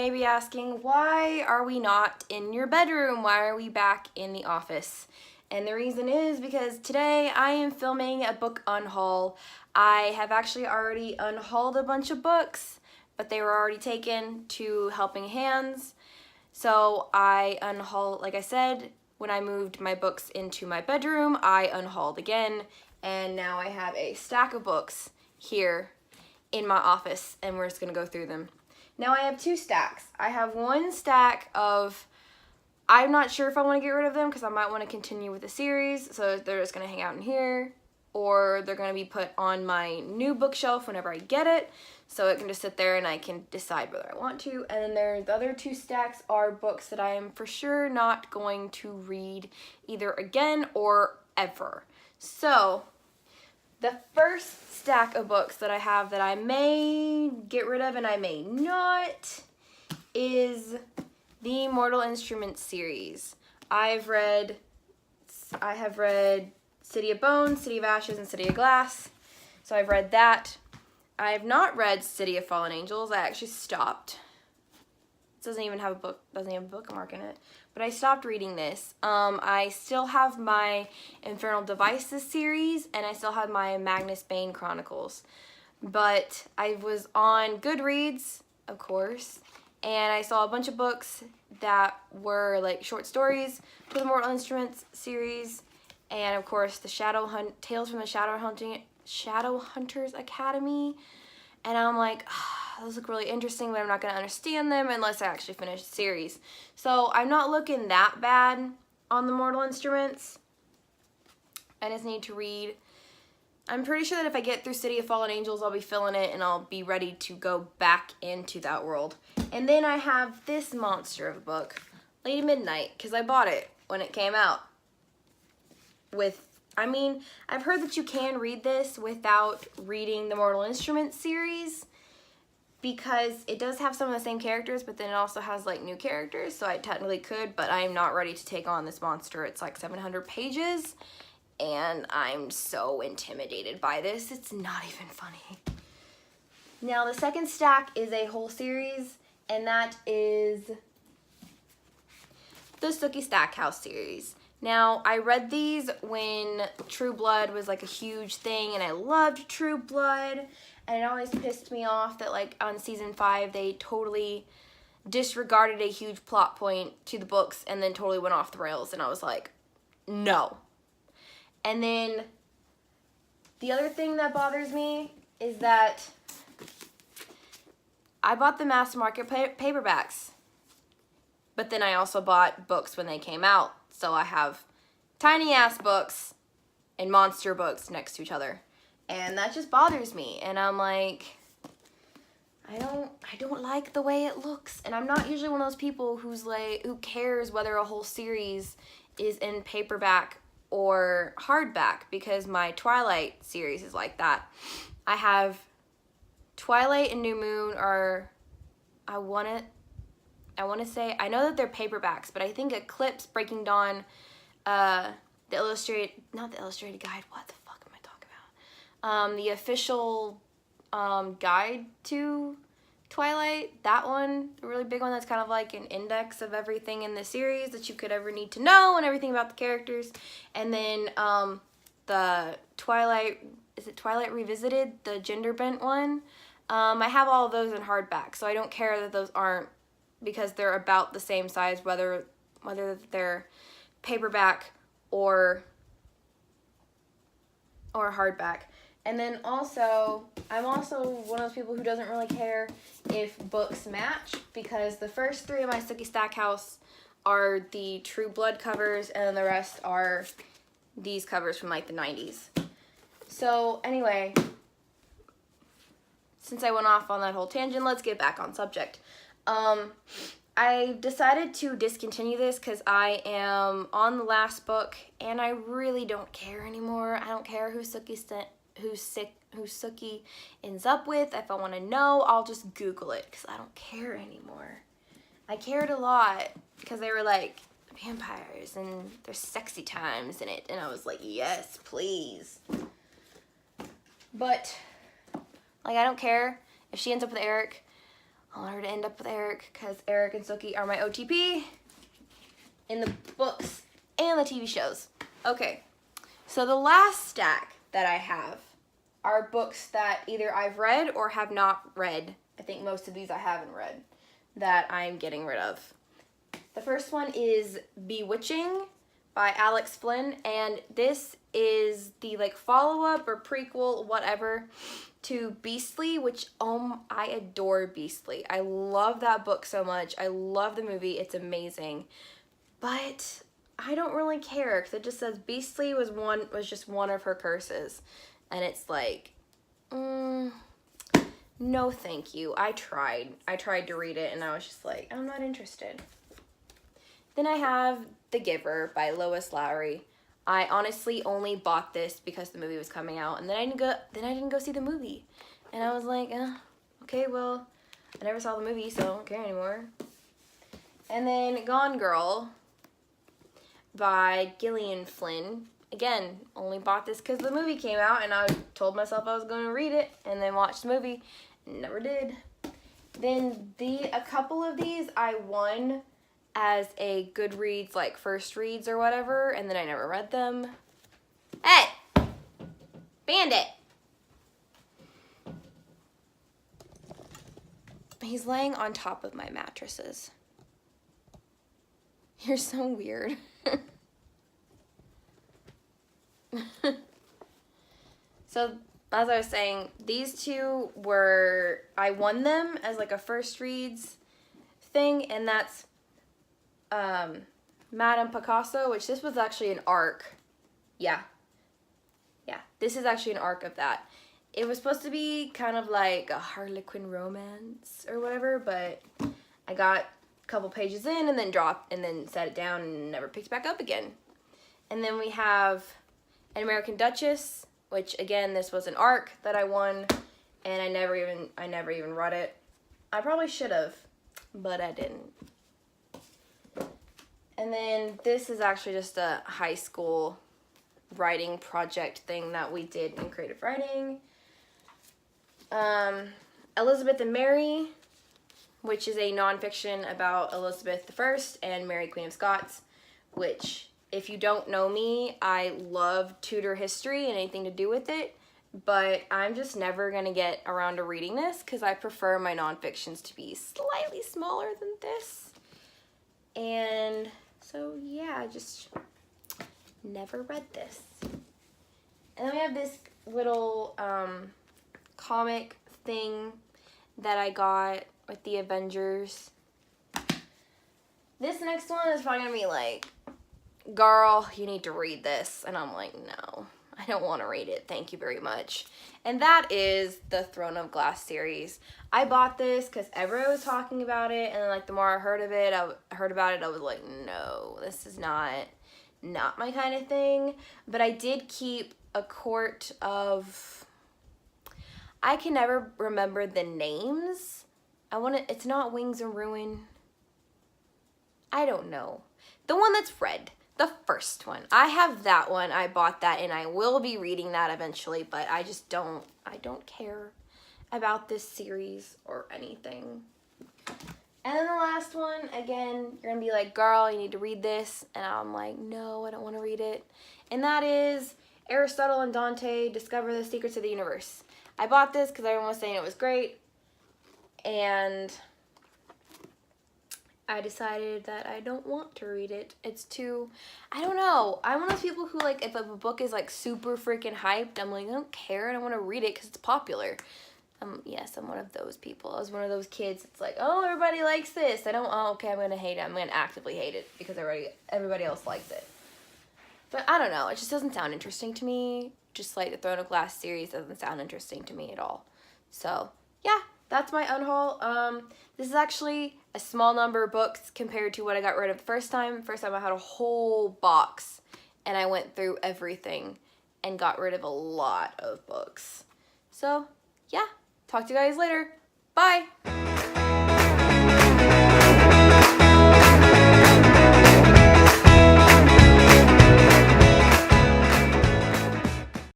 may be asking, why are we not in your bedroom? Why are we back in the office? And the reason is because today I am filming a book unhaul. I have actually already unhauled a bunch of books, but they were already taken to Helping Hands. So I unhauled, like I said, when I moved my books into my bedroom, I unhauled again, and now I have a stack of books here in my office, and we're just gonna go through them. Now I have two stacks. I have one stack of, I'm not sure if I want to get rid of them because I might want to continue with the series, so they're just gonna hang out in here, or they're gonna be put on my new bookshelf whenever I get it, so it can just sit there and I can decide whether I want to. And then the other two stacks are books that I am for sure not going to read either again or ever. So the first stack of books that I have that I may get rid of and I may not is the Mortal Instruments series. I have read City of Bones, City of Ashes, and City of Glass. So I've read that. I have not read City of Fallen Angels. I actually stopped. It doesn't even have a bookmark in it. But I stopped reading this. I still have my Infernal Devices series, and I still have my Magnus Bane Chronicles. But I was on Goodreads, of course, and I saw a bunch of books that were like short stories for the Mortal Instruments series, and of course the Tales from the Shadow Hunters Academy. And I'm like, those look really interesting, but I'm not going to understand them unless I actually finish the series. So I'm not looking that bad on the Mortal Instruments. I just need to read. I'm pretty sure that if I get through City of Fallen Angels, I'll be filling it and I'll be ready to go back into that world. And then I have this monster of a book, Lady Midnight, because I bought it when it came out. I've heard that you can read this without reading the Mortal Instruments series because it does have some of the same characters, but then it also has like new characters, so I technically could, but I'm not ready to take on this monster. It's like 700 pages, and I'm so intimidated by this. It's not even funny. Now, the second stack is a whole series, and that is the Sookie Stackhouse series. Now, I read these when True Blood was like a huge thing, and I loved True Blood, and it always pissed me off that like on season 5 they totally disregarded a huge plot point to the books and then totally went off the rails, and I was like, no. And then the other thing that bothers me is that I bought the mass market paperbacks, but then I also bought books when they came out. So I have tiny ass books and monster books next to each other, and that just bothers me. And I'm like, I don't like the way it looks. And I'm not usually one of those people who cares whether a whole series is in paperback or hardback, because my Twilight series is like that. I have Twilight and New Moon are, I want to say, I know that they're paperbacks, but I think Eclipse, Breaking Dawn, not the illustrated guide, what the fuck am I talking about? The official guide to Twilight, that one, the really big one that's kind of like an index of everything in the series that you could ever need to know and everything about the characters. And then the Twilight, is it Twilight Revisited, the gender bent one? I have all of those in hardback, so I don't care that those aren't, because they're about the same size, whether they're paperback or hardback. And then also, I'm also one of those people who doesn't really care if books match, because the first 3 of my Sookie Stackhouse are the True Blood covers, and then the rest are these covers from like the 90s. So anyway, since I went off on that whole tangent, let's get back on subject. I decided to discontinue this because I am on the last book, and I really don't care anymore. I don't care who Sookie ends up with. If I want to know, I'll just Google it because I don't care anymore. I cared a lot because they were like vampires and there's sexy times in it, and I was like, yes, please. But like, I don't care if she ends up with Eric. I want her to end up with Eric because Eric and Sookie are my OTP in the books and the TV shows. Okay, so the last stack that I have are books that either I've read or have not read. I think most of these I haven't read that I'm getting rid of. The first one is Bewitching by Alex Flynn, and this is the like follow-up or prequel, whatever, to Beastly, which I adore Beastly. I love that book so much. I love the movie. It's amazing. But I don't really care because it just says Beastly was just one of her curses. And it's like, no thank you. I tried to read it and I was just like, I'm not interested. Then I have The Giver by Lois Lowry. I honestly only bought this because the movie was coming out, and then I didn't go see the movie. And I was like, okay, well, I never saw the movie, so I don't care anymore. And then Gone Girl by Gillian Flynn. Again, only bought this because the movie came out, and I told myself I was going to read it, and then watch the movie. Never did. Then a couple of these I won as a Goodreads, like, first reads or whatever, and then I never read them. Hey! Bandit! He's laying on top of my mattresses. You're so weird. So, as I was saying, these two I won them as, like, a first reads thing, and that's Madame Picasso, which this was actually an arc. Yeah, this is actually an arc of that. It was supposed to be kind of like a Harlequin romance or whatever, but I got a couple pages in and then dropped and then set it down and never picked it back up again. And then we have An American Duchess, which again, this was an arc that I won, and I never even read it. I probably should have, but I didn't. And then this is actually just a high school writing project thing that we did in creative writing. Elizabeth and Mary, which is a nonfiction about Elizabeth I and Mary, Queen of Scots, which, if you don't know me, I love Tudor history and anything to do with it, but I'm just never going to get around to reading this because I prefer my nonfictions to be slightly smaller than this. And so, yeah, I just never read this. And then we have this little comic thing that I got with the Avengers. This next one is probably going to be like, girl, you need to read this. And I'm like, no, I don't want to read it. Thank you very much. And that is the Throne of Glass series. I bought this because everyone was talking about it, and then, like, the more I heard about it, I was like, no, this is not my kind of thing. But I did keep a court of, I can never remember the names. It's not Wings and Ruin. I don't know. The one that's red. The first one. I have that one. I bought that, and I will be reading that eventually, but I don't care about this series or anything. And then the last one, again, you're going to be like, girl, you need to read this. And I'm like, no, I don't want to read it. And that is Aristotle and Dante Discover the Secrets of the Universe. I bought this because everyone was saying it was great. And I decided that I don't want to read it. It's too, I don't know. I'm one of those people who, like, if a book is, like, super freaking hyped, I'm like, I don't care. I don't want to read it because it's popular. Yes, I'm one of those people. I was one of those kids. It's like, oh, everybody likes this. Okay, I'm going to hate it. I'm going to actively hate it because everybody else likes it. But I don't know. It just doesn't sound interesting to me. Just like the Throne of Glass series doesn't sound interesting to me at all. So, yeah, that's my unhaul. This is actually a small number of books compared to what I got rid of the first time. First time I had a whole box, and I went through everything and got rid of a lot of books. So, yeah. Talk to you guys later. Bye!